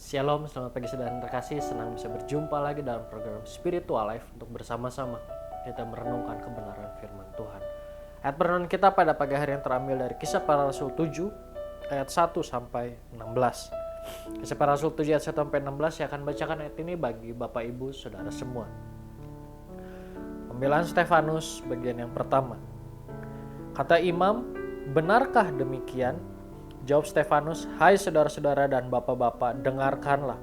Shalom, selamat pagi saudara yang terkasih. Senang bisa berjumpa lagi dalam program Spiritual Life untuk bersama-sama kita merenungkan kebenaran firman Tuhan. Ayat perenungan kita pada pagi hari yang terambil dari Kisah Para Rasul 7 ayat 1 sampai 16. Kisah Para Rasul 7 ayat 1 sampai 16, saya akan bacakan ayat ini bagi Bapak Ibu Saudara semua. Pembelaan Stefanus bagian yang pertama. Kata imam, benarkah demikian? Jawab Stefanus, hai saudara-saudara dan bapak-bapak, dengarkanlah.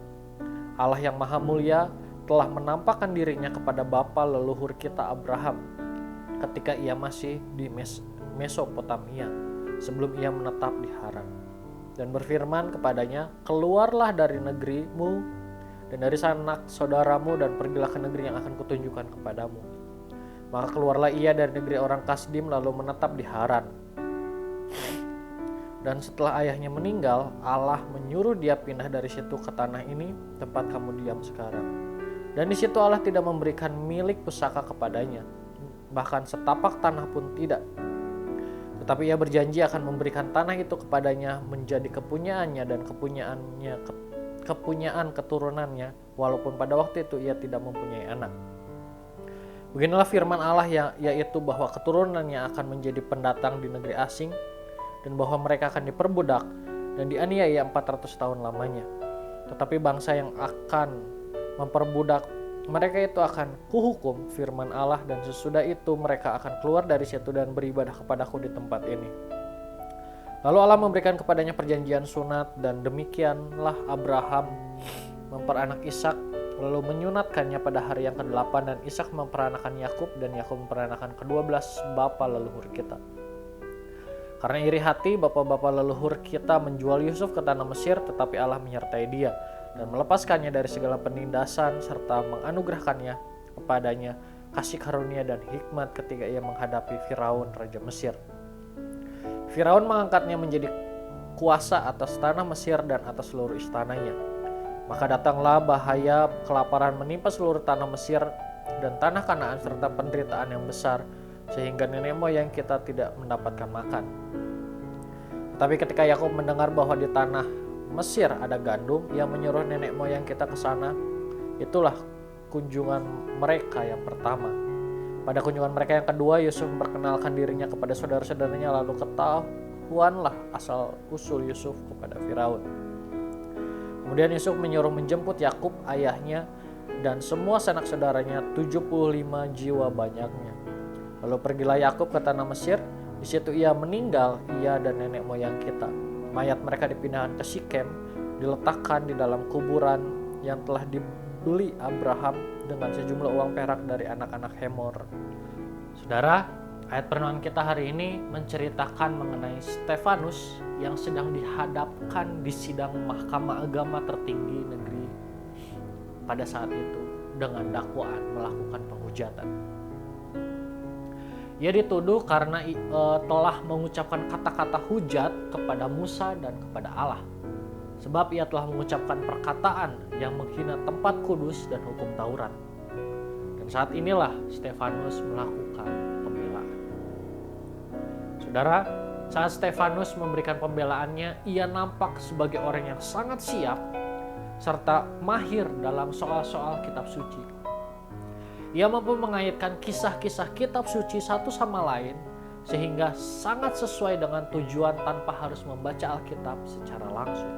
Allah yang maha mulia telah menampakkan dirinya kepada bapa leluhur kita Abraham ketika ia masih di Mesopotamia sebelum ia menetap di Haran. Dan berfirman kepadanya, keluarlah dari negerimu dan dari sanak saudaramu dan pergilah ke negeri yang akan kutunjukkan kepadamu. Maka keluarlah ia dari negeri orang Kasdim lalu menetap di Haran. Dan setelah ayahnya meninggal, Allah menyuruh dia pindah dari situ ke tanah ini, tempat kamu diam sekarang. Dan di situ Allah tidak memberikan milik pusaka kepadanya, bahkan setapak tanah pun tidak. Tetapi ia berjanji akan memberikan tanah itu kepadanya menjadi kepunyaannya dan kepunyaan keturunannya, walaupun pada waktu itu ia tidak mempunyai anak. Beginilah firman Allah yaitu bahwa keturunannya akan menjadi pendatang di negeri asing, dan bahwa mereka akan diperbudak dan dianiaya 400 tahun lamanya. Tetapi bangsa yang akan memperbudak mereka itu akan kuhukum, firman Allah, dan sesudah itu mereka akan keluar dari situ dan beribadah kepadaku di tempat ini. Lalu Allah memberikan kepadanya perjanjian sunat, dan demikianlah Abraham memperanak Ishak, lalu menyunatkannya pada hari yang ke-8, dan Ishak memperanakan Yakub, dan Yakub memperanakan ke-12 bapa leluhur kita. Karena iri hati, bapak-bapak leluhur kita menjual Yusuf ke tanah Mesir, tetapi Allah menyertai dia dan melepaskannya dari segala penindasan serta menganugerahkannya kepadanya kasih karunia dan hikmat ketika ia menghadapi Firaun, raja Mesir. Firaun mengangkatnya menjadi kuasa atas tanah Mesir dan atas seluruh istananya. Maka datanglah bahaya kelaparan menimpa seluruh tanah Mesir dan tanah Kanaan serta penderitaan yang besar, sehingga nenek moyang kita tidak mendapatkan makan. Tapi ketika Yakub mendengar bahwa di tanah Mesir ada gandum, ia menyuruh nenek moyang kita ke sana. Itulah kunjungan mereka yang pertama. Pada kunjungan mereka yang kedua, Yusuf memperkenalkan dirinya kepada saudara-saudaranya, lalu ketahuanlah asal usul Yusuf kepada Firaun. Kemudian Yusuf menyuruh menjemput Yakub ayahnya dan semua sanak saudaranya, 75 jiwa banyaknya. Lalu pergilah Yakub ke tanah Mesir. Di situ ia meninggal, ia dan nenek moyang kita. Mayat mereka dipindahkan ke Sikem, diletakkan di dalam kuburan yang telah dibeli Abraham dengan sejumlah uang perak dari anak-anak Hemor. Saudara, ayat perenungan kita hari ini menceritakan mengenai Stefanus yang sedang dihadapkan di sidang mahkamah agama tertinggi negeri pada saat itu dengan dakwaan melakukan penghujatan. Ia dituduh karena telah mengucapkan kata-kata hujat kepada Musa dan kepada Allah. Sebab ia telah mengucapkan perkataan yang menghina tempat kudus dan hukum Taurat. Dan saat inilah Stefanus melakukan pembelaan. Saudara, saat Stefanus memberikan pembelaannya, ia nampak sebagai orang yang sangat siap serta mahir dalam soal-soal kitab suci. Ia mampu mengaitkan kisah-kisah kitab suci satu sama lain sehingga sangat sesuai dengan tujuan tanpa harus membaca Alkitab secara langsung.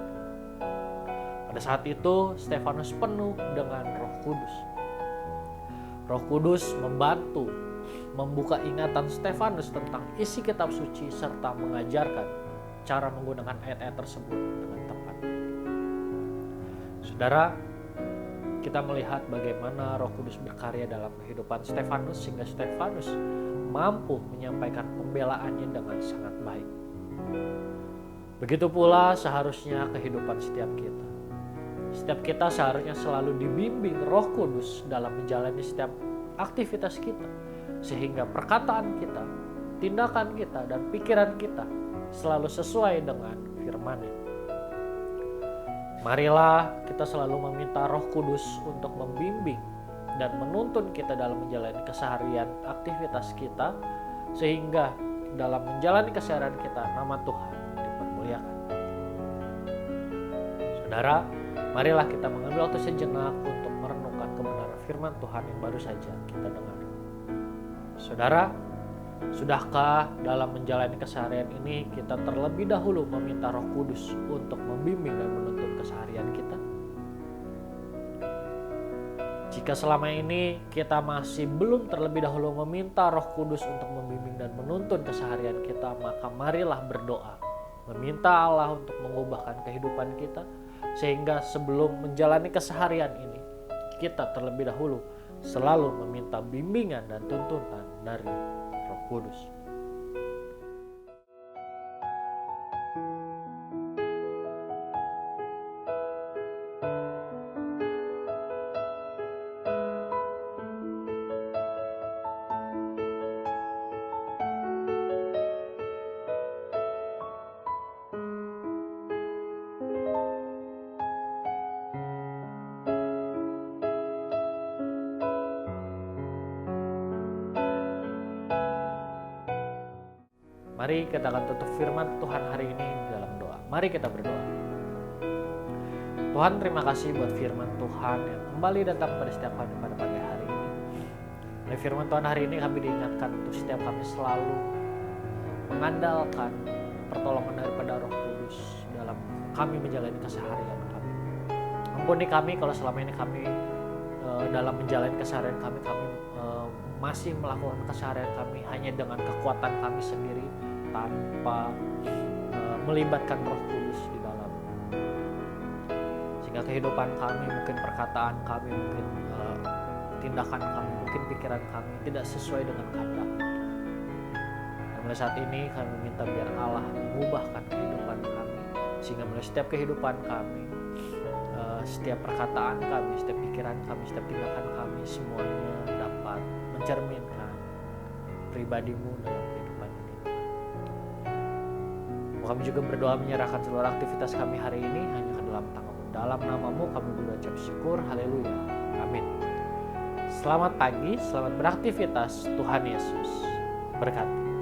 Pada saat itu, Stefanus penuh dengan Roh Kudus. Roh Kudus membantu membuka ingatan Stefanus tentang isi kitab suci serta mengajarkan cara menggunakan ayat-ayat tersebut dengan tepat. Saudara, kita melihat bagaimana Roh Kudus berkarya dalam kehidupan Stefanus sehingga Stefanus mampu menyampaikan pembelaannya dengan sangat baik. Begitu pula seharusnya kehidupan setiap kita. Setiap kita seharusnya selalu dibimbing Roh Kudus dalam menjalani setiap aktivitas kita, sehingga perkataan kita, tindakan kita, dan pikiran kita selalu sesuai dengan firman-Nya. Marilah kita selalu meminta Roh Kudus untuk membimbing dan menuntun kita dalam menjalani keseharian aktivitas kita, sehingga dalam menjalani keseharian kita nama Tuhan dipermuliakan. Saudara, Marilah kita mengambil waktu sejenak untuk merenungkan kebenaran firman Tuhan yang baru saja kita dengar. Saudara, sudahkah dalam menjalani keseharian ini kita terlebih dahulu meminta Roh Kudus untuk membimbing dan menuntun keseharian kita? Jika selama ini kita masih belum terlebih dahulu meminta Roh Kudus untuk membimbing dan menuntun keseharian kita, maka marilah berdoa, meminta Allah untuk mengubahkan kehidupan kita, sehingga sebelum menjalani keseharian ini, kita terlebih dahulu selalu meminta bimbingan dan tuntunan dari Roh Kudus. Mari kita akan tutup firman Tuhan hari ini dalam doa. Mari kita berdoa. Tuhan, terima kasih buat firman Tuhan yang kembali datang pada setiap kami pada pagi hari ini. Oleh firman Tuhan hari ini kami diingatkan untuk setiap kami selalu mengandalkan pertolongan daripada Roh Kudus dalam kami menjalani keseharian kami. Ampuni kami kalau selama ini kami dalam menjalani keseharian kami masih melakukan keseharian kami hanya dengan kekuatan kami sendiri tanpa melibatkan Roh Kudus di dalam. Sehingga kehidupan kami, mungkin perkataan kami, mungkin tindakan kami, mungkin pikiran kami tidak sesuai dengan kehendak. Dan mulai saat ini kami meminta biar Allah mengubahkan kehidupan kami, sehingga mulai setiap kehidupan kami, setiap perkataan kami, setiap pikiran kami, setiap tindakan kami, semuanya dapat mencerminkan pribadi-Mu dalam kehidupan ini. Kami juga berdoa menyerahkan seluruh aktivitas kami hari ini hanya ke dalam tangan-Mu. Dalam nama-Mu kami berucap syukur. Haleluya. Amin. Selamat pagi, selamat beraktivitas. Tuhan Yesus berkati.